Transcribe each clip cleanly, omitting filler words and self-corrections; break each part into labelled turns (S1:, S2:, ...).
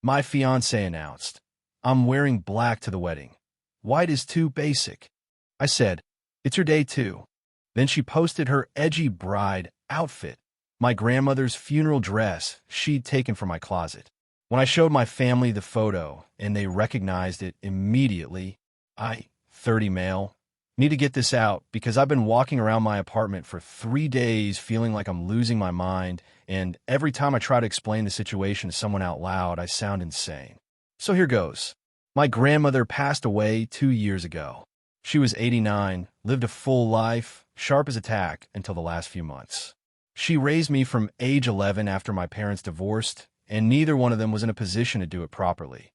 S1: My fiancée announced, "I'm wearing black to the wedding. White is too basic." I said, "It's your day too." Then she posted her edgy bride outfit, my grandmother's funeral dress she'd taken from my closet. When I showed my family the photo and they recognized it immediately, 30 male, need to get this out because I've been walking around my apartment for 3 days feeling like I'm losing my mind, and every time I try to explain the situation to someone out loud, I sound insane. So here goes. My grandmother passed away 2 years ago. She was 89, lived a full life, sharp as a tack until the last few months. She raised me from age 11 after my parents divorced, and neither one of them was in a position to do it properly.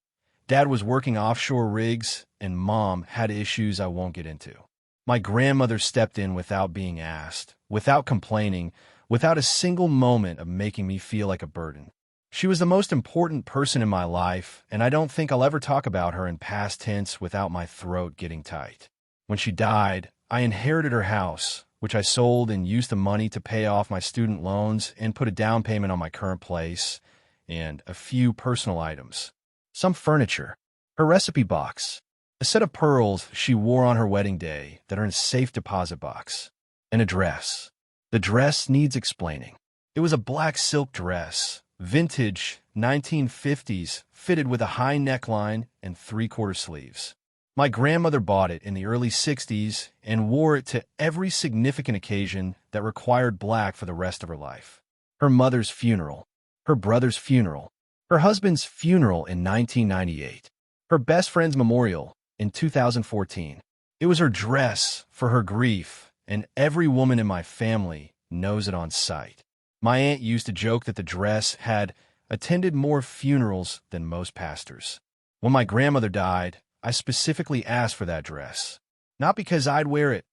S1: Dad was working offshore rigs, and Mom had issues I won't get into. My grandmother stepped in without being asked, without complaining, without a single moment of making me feel like a burden. She was the most important person in my life, and I don't think I'll ever talk about her in past tense without my throat getting tight. When she died, I inherited her house, which I sold and used the money to pay off my student loans and put a down payment on my current place, and a few personal items. Some furniture, her recipe box, a set of pearls she wore on her wedding day that are in a safe deposit box, and a dress. The dress needs explaining. It was a black silk dress, vintage 1950s, fitted with a high neckline and 3/4 sleeves. My grandmother bought it in the early 60s and wore it to every significant occasion that required black for the rest of her life. Her mother's funeral, her brother's funeral, her husband's funeral in 1998, her best friend's memorial in 2014. It was her dress for her grief, and every woman in my family knows it on sight. My aunt used to joke that the dress had attended more funerals than most pastors. When my grandmother died, I specifically asked for that dress. Not because I'd wear it,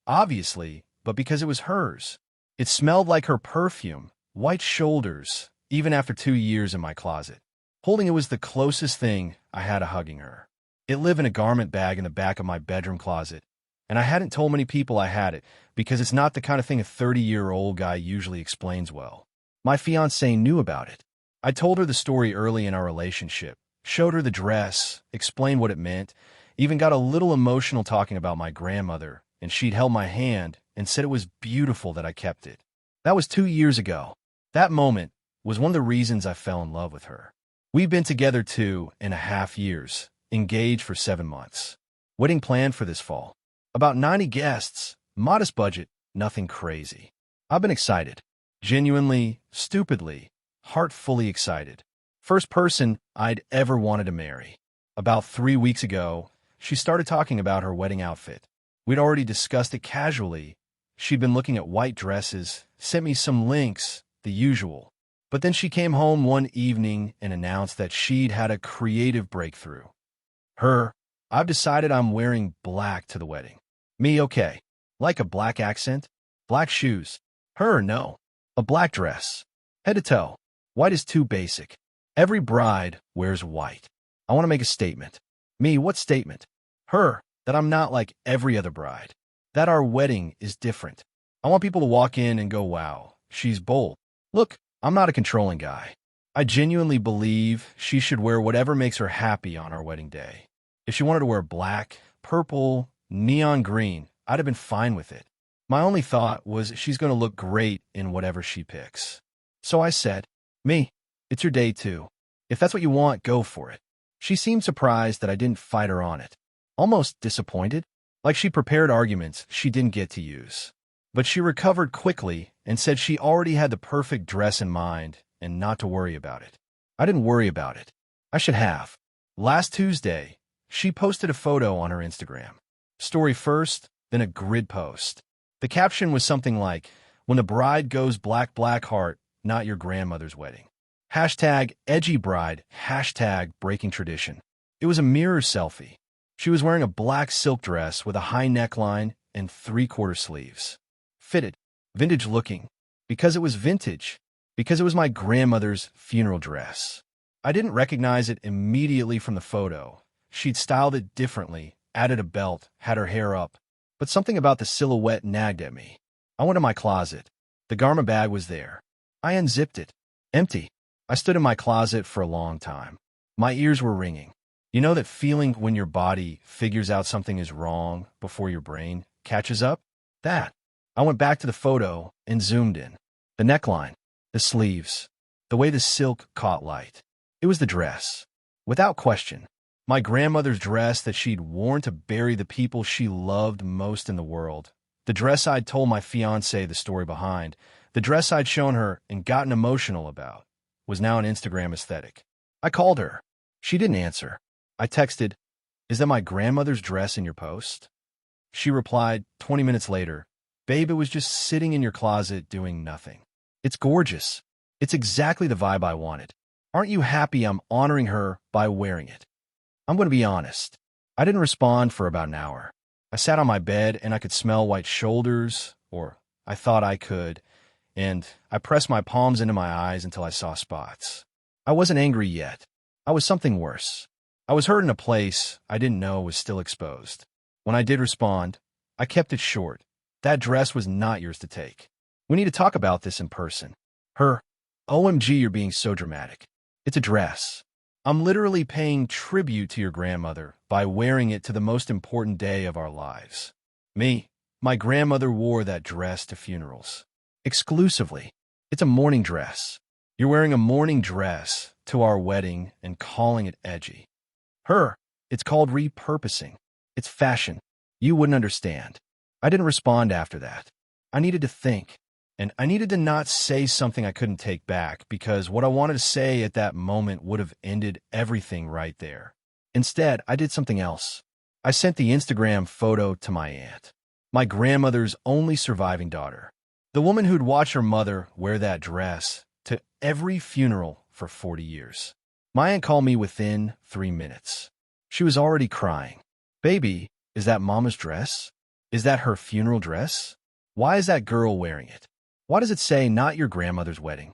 S1: obviously, but because it was hers. It smelled like her perfume, white shoulders, even after 2 years in my closet. Holding it was the closest thing I had to hugging her. It lived in a garment bag in the back of my bedroom closet, and I hadn't told many people I had it because it's not the kind of thing a 30-year-old guy usually explains well. My fiancée knew about it. I told her the story early in our relationship, showed her the dress, explained what it meant, even got a little emotional talking about my grandmother, and she'd held my hand and said it was beautiful that I kept it. That was 2 years ago. That moment was one of the reasons I fell in love with her. We've been together 2.5 years, engaged for 7 months. Wedding planned for this fall. About 90 guests, modest budget, nothing crazy. I've been excited. Genuinely, stupidly, heartfully excited. First person I'd ever wanted to marry. About 3 weeks ago, she started talking about her wedding outfit. We'd already discussed it casually. She'd been looking at white dresses, sent me some links, the usual. But then she came home one evening and announced that she'd had a creative breakthrough. I've decided I'm wearing black to the wedding. Me, okay. Like a black accent, black shoes. No. A black dress. Head to toe. White is too basic. Every bride wears white. I want to make a statement. Me, what statement? That I'm not like every other bride. That our wedding is different. I want people to walk in and go, wow, she's bold. Look, I'm not a controlling guy. I genuinely believe she should wear whatever makes her happy on our wedding day. If she wanted to wear black, purple, neon green, I'd have been fine with it. My only thought was she's going to look great in whatever she picks. So I said, me, it's your day too. If that's what you want, go for it. She seemed surprised that I didn't fight her on it. Almost disappointed, like she prepared arguments she didn't get to use. But she recovered quickly and said she already had the perfect dress in mind and not to worry about it. I didn't worry about it. I should have. Last Tuesday, she posted a photo on her Instagram. Story first, then a grid post. The caption was something like, "When the bride goes black, black heart, not your grandmother's wedding." Hashtag edgy bride, hashtag breaking tradition. It was a mirror selfie. She was wearing a black silk dress with a high neckline and 3/4 sleeves. Fitted, vintage looking, because it was vintage, because it was my grandmother's funeral dress. I didn't recognize it immediately from the photo. She'd styled it differently, added a belt, had her hair up, but something about the silhouette nagged at me. I went to my closet. The garment bag was there. I unzipped it. Empty. I stood in my closet for a long time. My ears were ringing. You know that feeling when your body figures out something is wrong before your brain catches up? That. I went back to the photo and zoomed in. The neckline, the sleeves, the way the silk caught light. It was the dress. Without question. My grandmother's dress that she'd worn to bury the people she loved most in the world. The dress I'd told my fiancée the story behind. The dress I'd shown her and gotten emotional about was now an Instagram aesthetic. I called her. She didn't answer. I texted, "Is that my grandmother's dress in your post?" She replied 20 minutes later, "Babe, it was just sitting in your closet doing nothing. It's gorgeous. It's exactly the vibe I wanted. Aren't you happy I'm honoring her by wearing it?" I'm going to be honest. I didn't respond for about an hour. I sat on my bed and I could smell white shoulders, or I thought I could, and I pressed my palms into my eyes until I saw spots. I wasn't angry yet. I was something worse. I was hurt in a place I didn't know was still exposed. When I did respond, I kept it short. That dress was not yours to take. We need to talk about this in person. Her, "OMG, you're being so dramatic. It's a dress. I'm literally paying tribute to your grandmother by wearing it to the most important day of our lives." Me, my grandmother wore that dress to funerals. Exclusively. It's a mourning dress. You're wearing a mourning dress to our wedding and calling it edgy. Her, it's called repurposing. It's fashion. You wouldn't understand. I didn't respond after that. I needed to think. And I needed to not say something I couldn't take back, because what I wanted to say at that moment would have ended everything right there. Instead, I did something else. I sent the Instagram photo to my aunt, my grandmother's only surviving daughter, the woman who'd watched her mother wear that dress to every funeral for 40 years. My aunt called me within 3 minutes. She was already crying. "Baby, is that Mama's dress? Is that her funeral dress? Why is that girl wearing it? Why does it say not your grandmother's wedding?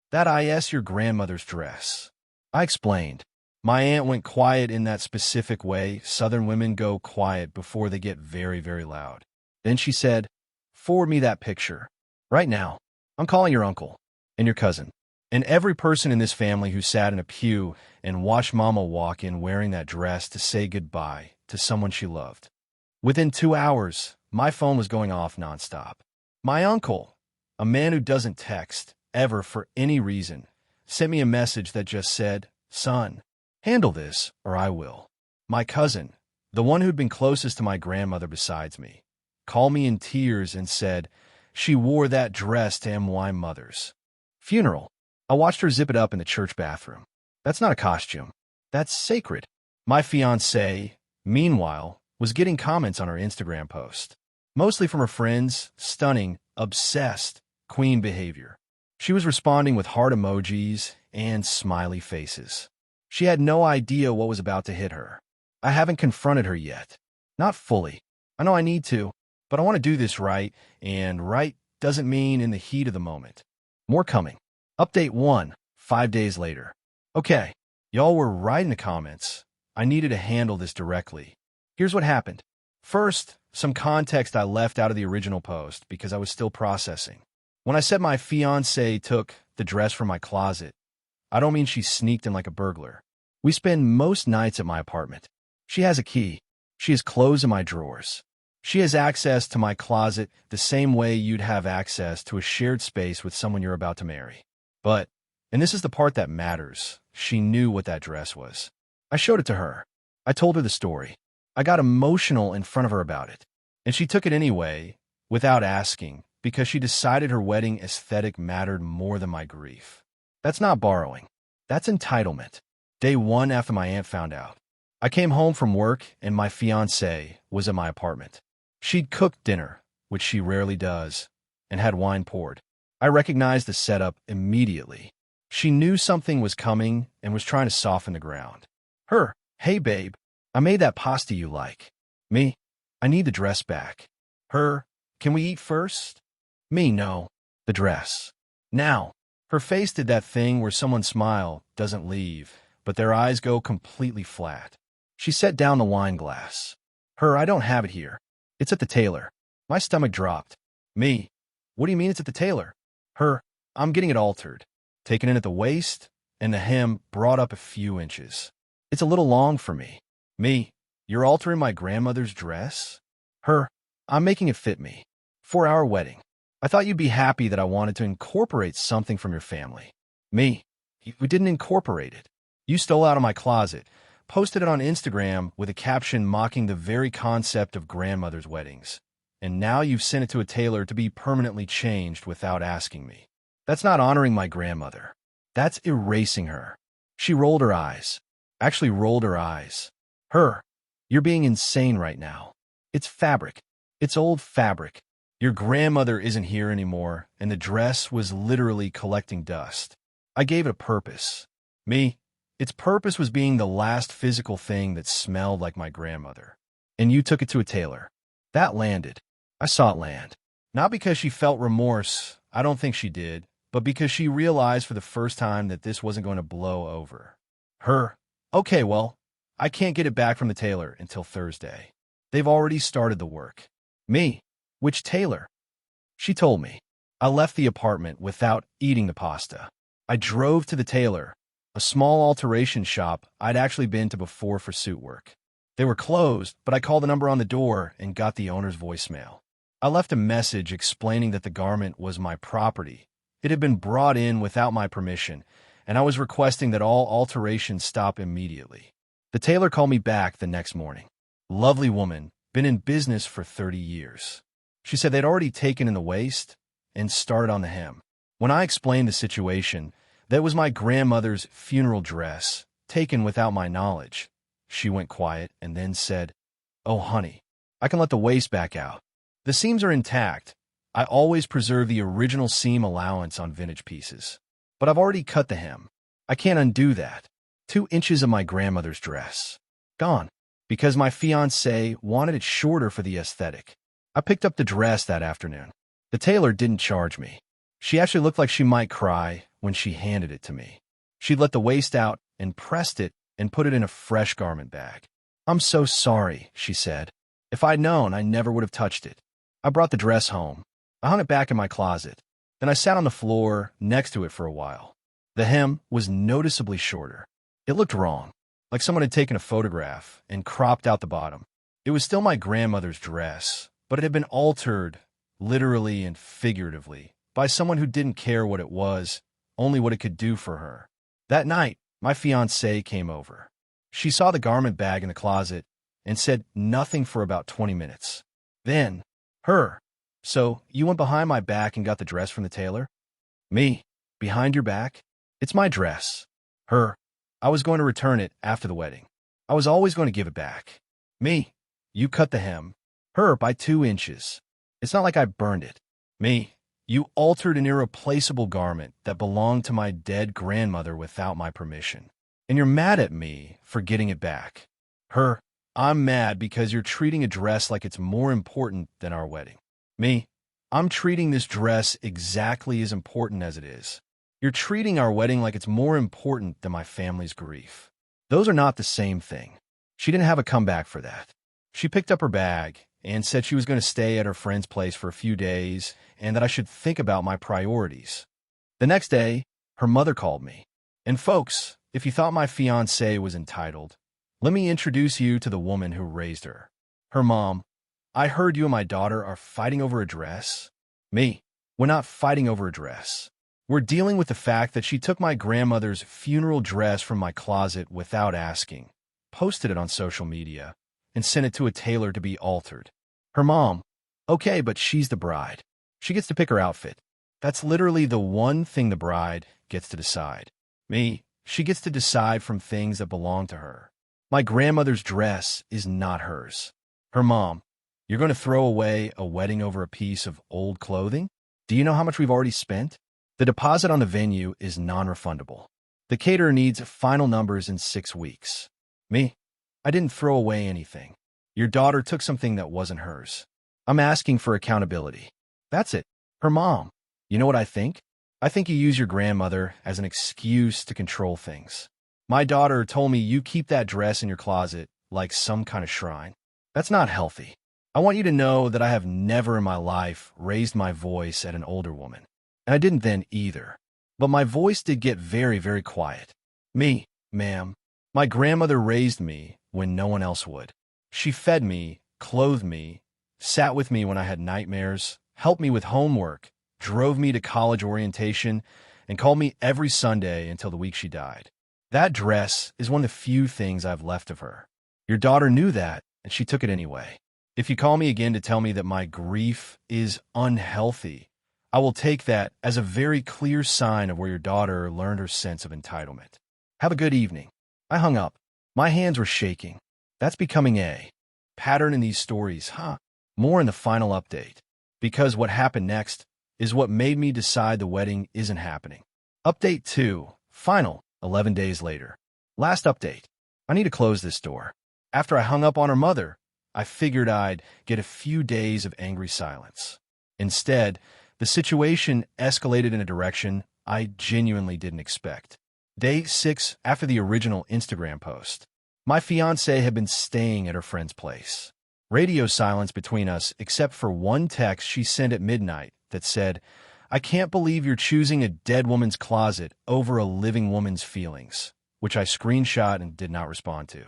S1: That is your grandmother's dress." I explained. My aunt went quiet in that specific way Southern women go quiet before they get very, very loud. Then she said, "Forward me that picture. Right now. I'm calling your uncle and your cousin and every person in this family who sat in a pew and watched Mama walk in wearing that dress to say goodbye to someone she loved." Within 2 hours, my phone was going off nonstop. My uncle, a man who doesn't text ever for any reason, sent me a message that just said, "Son, handle this or I will." My cousin, the one who'd been closest to my grandmother besides me, called me in tears and said she wore that dress to my mother's funeral. I watched her zip it up in the church bathroom. That's not a costume. That's sacred. My fiancée, meanwhile, was getting comments on her Instagram post, mostly from her friends, stunning, obsessed, queen behavior. She was responding with heart emojis and smiley faces. She had no idea what was about to hit her. I haven't confronted her yet. Not fully. I know I need to, but I want to do this right, and right doesn't mean in the heat of the moment. More coming. Update 1, 5 days later. Okay, y'all were right in the comments. I needed to handle this directly. Here's what happened. First, some context I left out of the original post because I was still processing. When I said my fiancée took the dress from my closet, I don't mean she sneaked in like a burglar. We spend most nights at my apartment. She has a key. She has clothes in my drawers. She has access to my closet the same way you'd have access to a shared space with someone you're about to marry. But, and this is the part that matters, she knew what that dress was. I showed it to her. I told her the story. I got emotional in front of her about it. And she took it anyway, without asking, because she decided her wedding aesthetic mattered more than my grief. That's not borrowing. That's entitlement. Day 1 after my aunt found out, I came home from work and my fiancée was at my apartment. She'd cooked dinner, which she rarely does, and had wine poured. I recognized the setup immediately. She knew something was coming and was trying to soften the ground. Her, "Hey babe, I made that pasta you like." Me, "I need the dress back." Her, "Can we eat first?" Me, "No, the dress." Now, her face did that thing where someone's smile doesn't leave, but their eyes go completely flat. She set down the wine glass. Her, "I don't have it here. It's at the tailor." My stomach dropped. Me, "What do you mean it's at the tailor?" Her, "I'm getting it altered. Taken in at the waist, and the hem brought up a few inches. It's a little long for me. Me, you're altering my grandmother's dress? Her, I'm making it fit me. For our wedding. I thought you'd be happy that I wanted to incorporate something from your family. Me, we didn't incorporate it. You stole out of my closet, posted it on Instagram with a caption mocking the very concept of grandmother's weddings. And now you've sent it to a tailor to be permanently changed without asking me. That's not honoring my grandmother. That's erasing her. She rolled her eyes. Actually rolled her eyes. Her, you're being insane right now. It's fabric. It's old fabric. Your grandmother isn't here anymore, and the dress was literally collecting dust. I gave it a purpose. Me, its purpose was being the last physical thing that smelled like my grandmother. And you took it to a tailor. That landed. I saw it land. Not because she felt remorse, I don't think she did, but because she realized for the first time that this wasn't going to blow over. Her, okay, well, I can't get it back from the tailor until Thursday. They've already started the work. Me, which tailor? She told me. I left the apartment without eating the pasta. I drove to the tailor, a small alteration shop I'd actually been to before for suit work. They were closed, but I called the number on the door and got the owner's voicemail. I left a message explaining that the garment was my property. It had been brought in without my permission, and I was requesting that all alterations stop immediately. The tailor called me back the next morning. Lovely woman, been in business for 30 years. She said they'd already taken in the waist and started on the hem. When I explained the situation, that was my grandmother's funeral dress, taken without my knowledge. She went quiet and then said, "Oh, honey, I can let the waist back out. The seams are intact. I always preserve the original seam allowance on vintage pieces. But I've already cut the hem. I can't undo that. 2 inches of my grandmother's dress. Gone. Because my fiancée wanted it shorter for the aesthetic. I picked up the dress that afternoon. The tailor didn't charge me. She actually looked like she might cry when she handed it to me. She let the waist out and pressed it and put it in a fresh garment bag. I'm so sorry, she said. If I'd known, I never would have touched it. I brought the dress home. I hung it back in my closet. Then I sat on the floor next to it for a while. The hem was noticeably shorter. It looked wrong, like someone had taken a photograph and cropped out the bottom. It was still my grandmother's dress, but it had been altered, literally and figuratively, by someone who didn't care what it was, only what it could do for her. That night, my fiancée came over. She saw the garment bag in the closet and said nothing for about 20 minutes. Then, her, "So, you went behind my back and got the dress from the tailor?" Me, "Behind your back? It's my dress." Her, "I was going to return it after the wedding. I was always going to give it back." Me, "You cut the hem." Her, "By 2 inches. It's not like I burned it." Me, "You altered an irreplaceable garment that belonged to my dead grandmother without my permission. And you're mad at me for getting it back." Her, "I'm mad because you're treating a dress like it's more important than our wedding." Me, "I'm treating this dress exactly as important as it is. You're treating our wedding like it's more important than my family's grief. Those are not the same thing." She didn't have a comeback for that. She picked up her bag and said she was going to stay at her friend's place for a few days and that I should think about my priorities. The next day, her mother called me. And folks, if you thought my fiancée was entitled, let me introduce you to the woman who raised her. Her mom, "I heard you and my daughter are fighting over a dress." Me, "We're not fighting over a dress. We're dealing with the fact that she took my grandmother's funeral dress from my closet without asking, posted it on social media, and sent it to a tailor to be altered." Her mom, "Okay, but she's the bride. She gets to pick her outfit. That's literally the one thing the bride gets to decide." Me, "She gets to decide from things that belong to her. My grandmother's dress is not hers." Her mom, "You're going to throw away a wedding over a piece of old clothing? Do you know how much we've already spent? The deposit on the venue is non-refundable. The caterer needs final numbers in 6 weeks." Me, "I didn't throw away anything. Your daughter took something that wasn't hers. I'm asking for accountability." That's it. Her mom, "You know what I think? I think you use your grandmother as an excuse to control things. My daughter told me you keep that dress in your closet like some kind of shrine. That's not healthy. I want you to know that I have never in my life raised my voice at an older woman. And I didn't then either. but my voice did get very, very quiet. Me, ma'am. My grandmother raised me when no one else would. She fed me, clothed me, sat with me when I had nightmares, helped me with homework, drove me to college orientation, and called me every Sunday until the week she died. That dress is one of the few things I've left of her. Your daughter knew that, and she took it anyway. If you call me again to tell me that my grief is unhealthy, I will take that as a very clear sign of where your daughter learned her sense of entitlement. Have a good evening. I hung up. My hands were shaking. That's becoming a pattern in these stories, huh? More in the final update. Because what happened next is what made me decide the wedding isn't happening. Update 2. Final. 11 days later. Last update. I need to close this door. After I hung up on her mother, I figured I'd get a few days of angry silence. Instead, the situation escalated in a direction I genuinely didn't expect. Day 6 after the original Instagram post. My fiancée had been staying at her friend's place. Radio silence between us except for one text she sent at midnight that said, "I can't believe you're choosing a dead woman's closet over a living woman's feelings," which I screenshot and did not respond to.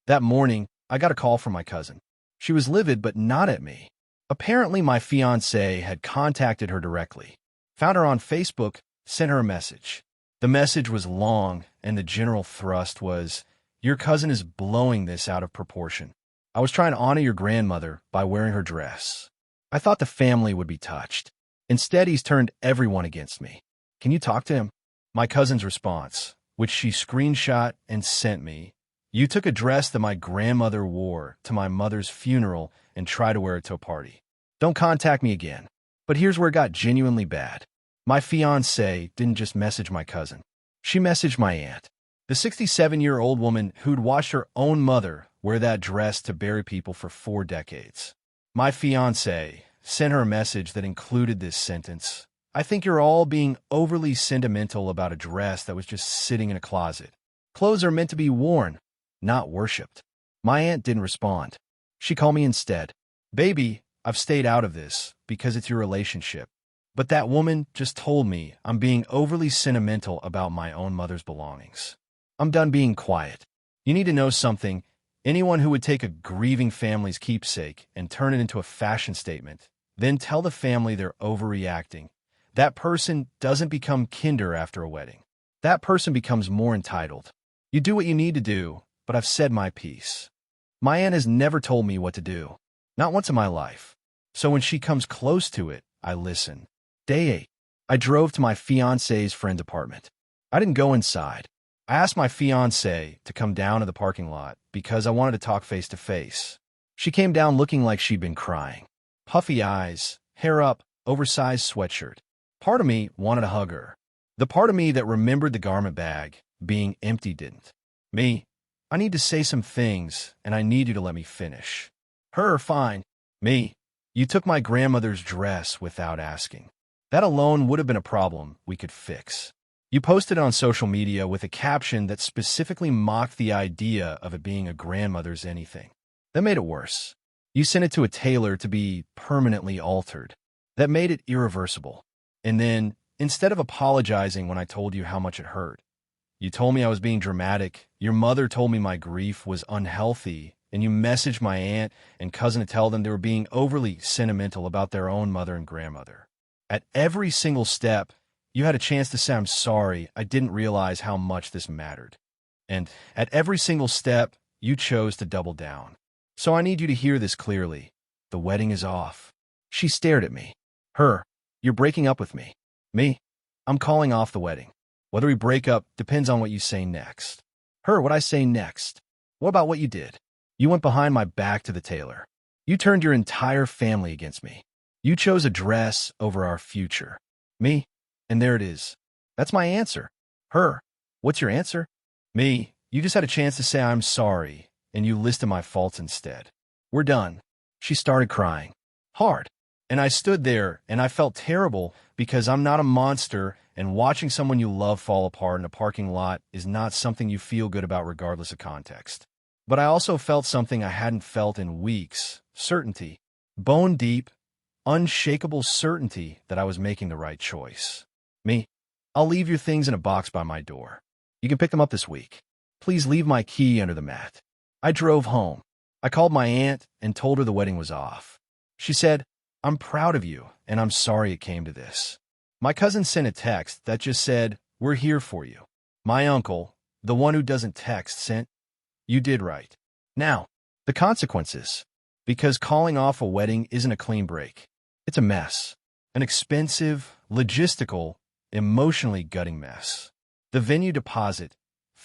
S1: That morning, I got a call from my cousin. She was livid but not at me. Apparently, my fiancé had contacted her directly, found her on Facebook, sent her a message. The message was long, and the general thrust was, "Your cousin is blowing this out of proportion. I was trying to honor your grandmother by wearing her dress. I thought the family would be touched. Instead, he's turned everyone against me. Can you talk to him?" My cousin's response, which she screenshot and sent me, "You took a dress that my grandmother wore to my mother's funeral and tried to wear it to a party. Don't contact me again." But here's where it got genuinely bad. My fiancée didn't just message my cousin. She messaged my aunt, the 67-year-old woman who'd watched her own mother wear that dress to bury people for 4 decades. My fiancé sent her a message that included this sentence: "I think you're all being overly sentimental about a dress that was just sitting in a closet. Clothes are meant to be worn, not worshipped." My aunt didn't respond. She called me instead. "Baby, I've stayed out of this because it's your relationship. But that woman just told me I'm being overly sentimental about my own mother's belongings. I'm done being quiet. You need to know something. Anyone who would take a grieving family's keepsake and turn it into a fashion statement, then tell the family they're overreacting, that person doesn't become kinder after a wedding. That person becomes more entitled. You do what you need to do, but I've said my piece." My aunt has never told me what to do. Not once in my life. So when she comes close to it, I listen. Day 8. I drove to my fiancé's friend's apartment. I didn't go inside. I asked my fiancée to come down to the parking lot because I wanted to talk face to face. She came down looking like she'd been crying. Puffy eyes, hair up, oversized sweatshirt. Part of me wanted to hug her. The part of me that remembered the garment bag being empty didn't. Me, I need to say some things, and I need you to let me finish. Her, fine. Me, you took my grandmother's dress without asking. That alone would have been a problem we could fix. You posted on social media with a caption that specifically mocked the idea of it being a grandmother's anything. That made it worse. You sent it to a tailor to be permanently altered. That made it irreversible. And then, instead of apologizing when I told you how much it hurt, you told me I was being dramatic, your mother told me my grief was unhealthy, and you messaged my aunt and cousin to tell them they were being overly sentimental about their own mother and grandmother. At every single step, you had a chance to say, "I'm sorry, I didn't realize how much this mattered." And at every single step, you chose to double down. So I need you to hear this clearly. The wedding is off. She stared at me. Her, you're breaking up with me. Me, I'm calling off the wedding. Whether we break up depends on what you say next. Her, what I say next. What about what you did? You went behind my back to the tailor. You turned your entire family against me. You chose a dress over our future. Me, and there it is. That's my answer. Her, what's your answer? Me, you just had a chance to say I'm sorry, and you listed my faults instead. We're done. She started crying. Hard. And I stood there, and I felt terrible because I'm not a monster, and watching someone you love fall apart in a parking lot is not something you feel good about regardless of context. But I also felt something I hadn't felt in weeks. Certainty. Bone deep, unshakable certainty that I was making the right choice. Me, I'll leave your things in a box by my door. You can pick them up this week. Please leave my key under the mat. I drove home. I called my aunt and told her the wedding was off. She said, I'm proud of you, and I'm sorry it came to this. My cousin sent a text that just said, we're here for you. My uncle, the one who doesn't text, sent, you did right. Now, the consequences. Because calling off a wedding isn't a clean break. It's a mess. An expensive, logistical, emotionally gutting mess. The venue deposit,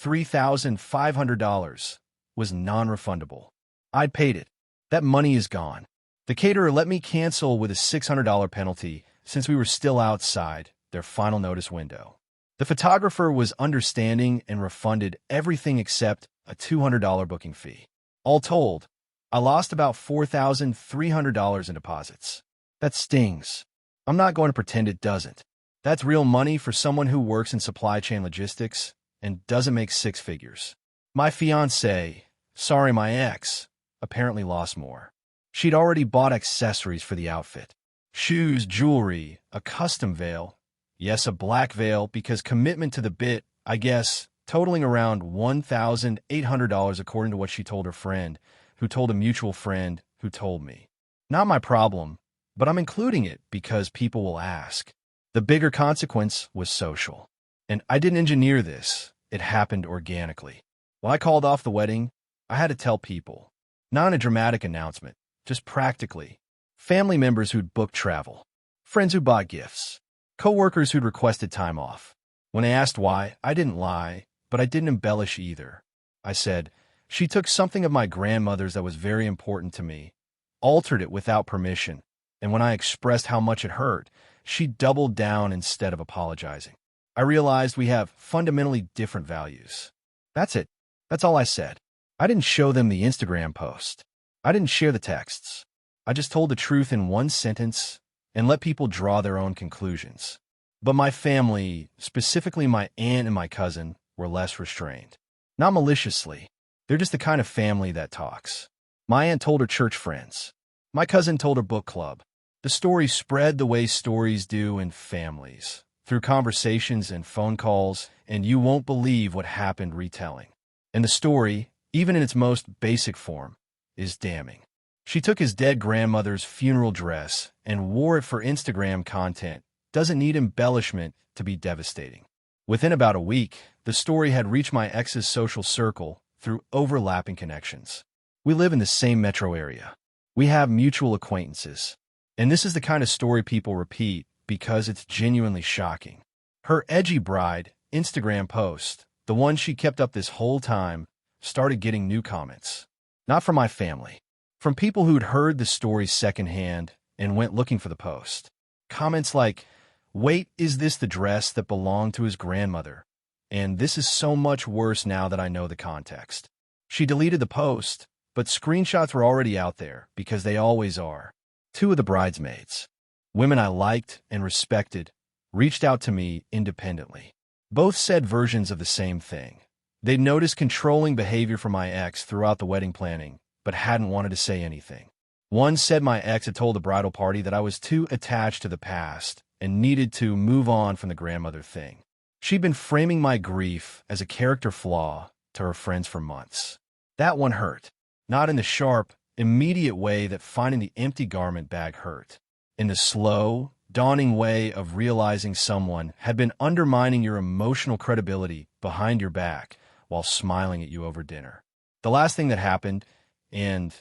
S1: $3,500, was non-refundable. I'd paid it. That money is gone. The caterer let me cancel with a $600 penalty since we were still outside their final notice window. The photographer was understanding and refunded everything except a $200 booking fee. All told, I lost about $4,300 in deposits. That stings. I'm not going to pretend it doesn't. That's real money for someone who works in supply chain logistics and doesn't make six figures. My fiancée, sorry, my ex, apparently lost more. She'd already bought accessories for the outfit. Shoes, jewelry, a custom veil. Yes, a black veil because commitment to the bit, I guess, totaling around $1,800 according to what she told her friend, who told a mutual friend who told me. Not my problem, but I'm including it because people will ask. The bigger consequence was social. And I didn't engineer this. It happened organically. When I called off the wedding, I had to tell people. Not in a dramatic announcement, just practically. Family members who'd booked travel. Friends who bought gifts. Co-workers who'd requested time off. When they asked why, I didn't lie, but I didn't embellish either. I said, she took something of my grandmother's that was very important to me, altered it without permission, and when I expressed how much it hurt, she doubled down instead of apologizing. I realized we have fundamentally different values. That's it. That's all I said. I didn't show them the Instagram post. I didn't share the texts. I just told the truth in one sentence and let people draw their own conclusions. But my family, specifically my aunt and my cousin, were less restrained. Not maliciously. They're just the kind of family that talks. My aunt told her church friends. My cousin told her book club. The story spread the way stories do in families, through conversations and phone calls, and you won't believe what happened retelling. And the story, even in its most basic form, is damning. She took his dead grandmother's funeral dress and wore it for Instagram content. Doesn't need embellishment to be devastating. Within about a week, the story had reached my ex's social circle through overlapping connections. We live in the same metro area. We have mutual acquaintances. And this is the kind of story people repeat because it's genuinely shocking. Her edgy bride Instagram post, the one she kept up this whole time, started getting new comments. Not from my family. From people who'd heard the story secondhand and went looking for the post. Comments like, wait, is this the dress that belonged to his grandmother? And this is so much worse now that I know the context. She deleted the post, but screenshots were already out there because they always are. Two of the bridesmaids, women I liked and respected, reached out to me independently. Both said versions of the same thing. They'd noticed controlling behavior from my ex throughout the wedding planning, but hadn't wanted to say anything. One said my ex had told the bridal party that I was too attached to the past and needed to move on from the grandmother thing. She'd been framing my grief as a character flaw to her friends for months. That one hurt. Not in the sharp, immediate way that finding the empty garment bag hurt. In the slow, dawning way of realizing someone had been undermining your emotional credibility behind your back while smiling at you over dinner. The last thing that happened, and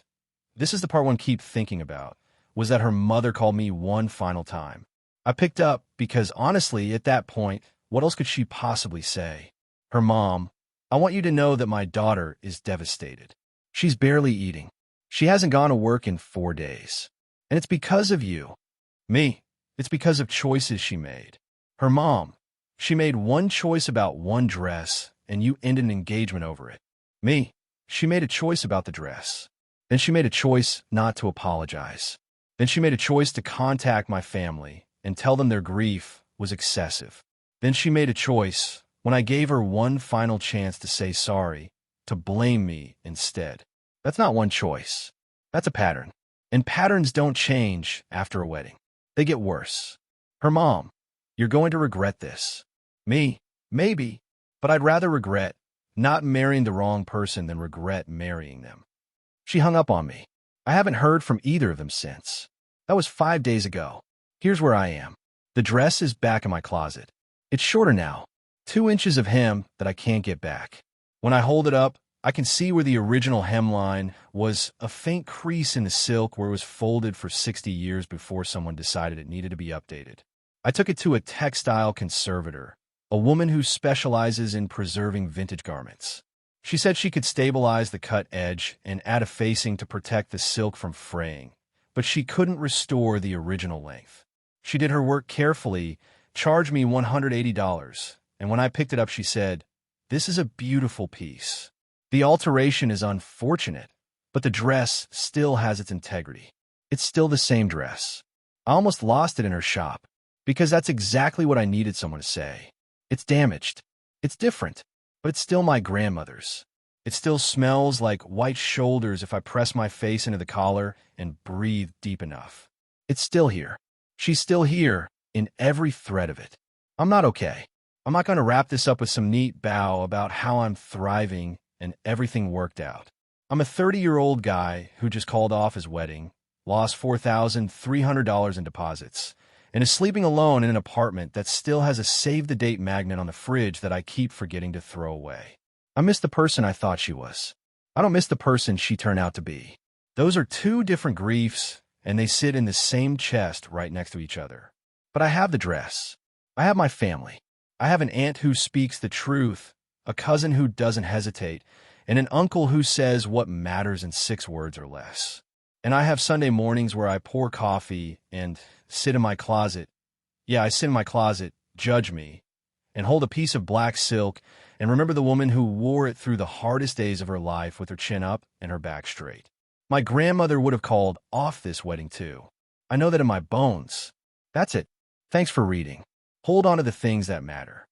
S1: this is the part one keeps thinking about, was that her mother called me one final time. I picked up because honestly, at that point, what else could she possibly say? Her mom, I want you to know that my daughter is devastated. She's barely eating. She hasn't gone to work in 4 days. And it's because of you. Me, it's because of choices she made. Her mom, she made one choice about one dress, and you ended an engagement over it. Me, she made a choice about the dress. Then she made a choice not to apologize. Then she made a choice to contact my family and tell them their grief was excessive. Then she made a choice, when I gave her one final chance to say sorry, to blame me instead. That's not one choice. That's a pattern. And patterns don't change after a wedding. They get worse. Her mom, you're going to regret this. Me? Maybe. But I'd rather regret not marrying the wrong person than regret marrying them. She hung up on me. I haven't heard from either of them since. That was 5 days ago. Here's where I am. The dress is back in my closet. It's shorter now, 2 inches of hem that I can't get back. When I hold it up, I can see where the original hemline was a faint crease in the silk where it was folded for 60 years before someone decided it needed to be updated. I took it to a textile conservator, a woman who specializes in preserving vintage garments. She said she could stabilize the cut edge and add a facing to protect the silk from fraying, but she couldn't restore the original length. She did her work carefully, charged me $180, and when I picked it up she said, "This is a beautiful piece. The alteration is unfortunate, but the dress still has its integrity. It's still the same dress." I almost lost it in her shop, because that's exactly what I needed someone to say. It's damaged. It's different, but it's still my grandmother's. It still smells like white shoulders if I press my face into the collar and breathe deep enough. It's still here. She's still here in every thread of it. I'm not okay. I'm not going to wrap this up with some neat bow about how I'm thriving and everything worked out. I'm a 30-year-old guy who just called off his wedding, lost $4,300 in deposits, and is sleeping alone in an apartment that still has a save-the-date magnet on the fridge that I keep forgetting to throw away. I miss the person I thought she was. I don't miss the person she turned out to be. Those are 2 different griefs, and they sit in the same chest right next to each other. But I have the dress. I have my family. I have an aunt who speaks the truth, a cousin who doesn't hesitate, and an uncle who says what matters in 6 words or less. And I have Sunday mornings where I pour coffee and sit in my closet. Yeah, I sit in my closet, judge me, and hold a piece of black silk and remember the woman who wore it through the hardest days of her life with her chin up and her back straight. My grandmother would have called off this wedding too. I know that in my bones. That's it. Thanks for reading. Hold on to the things that matter.